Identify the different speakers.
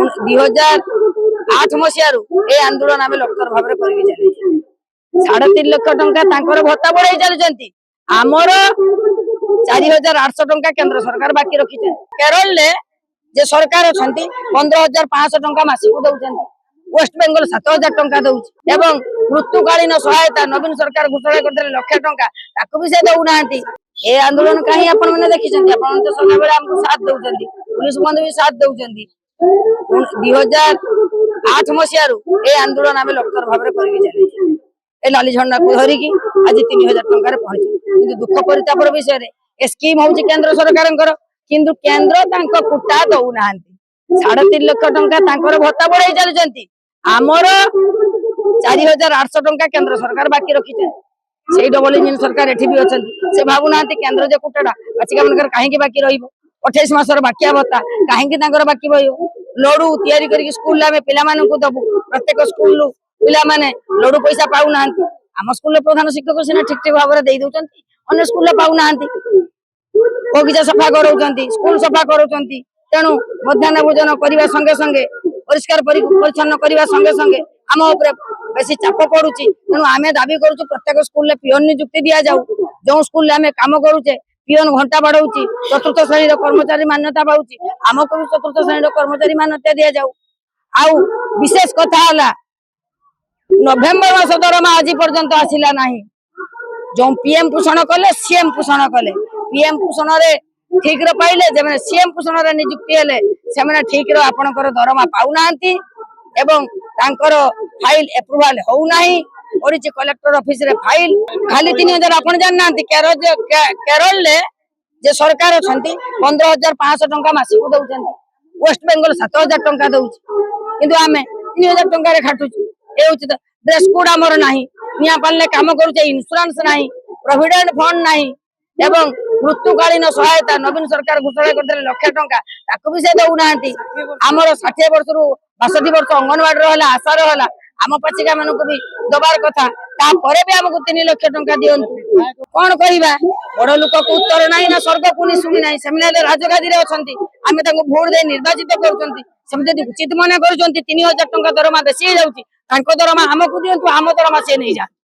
Speaker 1: 2008 मसीह ए आंदोलन आम लक्षर भाव चली 3.5 लाख टंका भत्ता बढ़ाई चलती आमर 4800 टंका केंद्र सरकार बाकी रखी केरल जे सरकार अच्छा 15,500 टंका मासिक दौरान वेस्ट बेंगल 7,000 टंका दौर एवं मृत्युकालीन सहायता नवीन सरकार घोषणा करते 1 लाख टंका ताकू भी से दौना ए आंदोलन कहीं आपण मैंने देखी तो सदा बेले हमको साथ दौरान पुलिस बंधु भी साथ दौरान 2008 मसीह ए आंदोलन आम लक्षर भाव चली ए लाली झंडा को धरिकी आज 3,000 टंका पहुंचे दुख परितापर विषय ए स्कीम हूँ केंद्र सरकार किंतु केंद्र कुटा दौना 3.5 लाख टंका भत्ता बढ़ाई चलती आमर 4,800 टंका केंद्र सरकार बाकी रखी से डबल इंजिन सरकार एठी भी अच्छा से भावुना केंद्र जे कुटाटा बाचिका मनकर कहीं बाकी रही 28 मासर बाकिया भत्ता कहीं बाकी रही लडू तैयारी करके स्कूल में पिला मानू दबु प्रत्येक स्कूल पिला माने लडू पैसा पाऊ ना आम स्कूल प्रधान शिक्षक सीना ठीक ठीक भाव दे दौरान अन्य स्कूल पाऊ ना बगीचा सफा कराउछंती स्कूल सफा कराउछंती तेणु मध्याह्न भोजन करने संगे संगे परिष्कार परिच्छन्न करने संगे संगे आम उपर बेसी चाप पड़ुची तेणु आम दाबी करूँ प्रत्येक स्कूल में पिओन नियुक्ति दि जाऊ जो स्कूल आम कम करुचे पिओन घंटा बढ़ाऊँच चतुर्थ श्रेणी कर्मचारी मान्यता पाऊँच आमको भी चतुर्थ श्रेणी कर्मचारी मान्यता दि जाऊ आउ विशेष कथा है नवेम्बर मास दरमा आज पर्यंत आसला ना जो पीएम पोषण कले सीएम पोषण कले पीएम पोषण ठीक पाइले जब सीएम पोषण नियुक्ति हेले से ठीक आपणकर दरमा पाऊना एवं तांकर फाइल एप्रुवाल होना कलेक्टर ऑफिस रे फाइल खाली 3,000 आप जानना केरल जे सरकार अच्छा 15,500 टंका मासिक दौरान वेस्ट बेंगल 7,000 टंका दौर किंतु आम 3,000 टंका खाटुचु ये ड्रेस कोड आमर ना निया पाले कम करुचे इन्शुरांस ना प्रोविडेंट फंड ना एवं मृत्युकालीन सहायता नवीन सरकार घोषणा करते 1 लाख टंका ताकू भी से दौना आमर 60 वर्ष रु 62 वर्ष अंगनवाड़ी रहा आशा रहा आम पाचिका मान भी दबार कथा भी आमको 3 लाख टंका दिंतु कौन कहवा बड़ लोक को उत्तर ना ना स्वर्ग पुनी शुणी ना से राजगादी अच्छा आम भोट दे निर्वाचित कर उचित मन कर 3,000 टंका दरमा बेसी हो जाऊँगी दरमा आमको दिंतु आम दरमा से नहीं जा।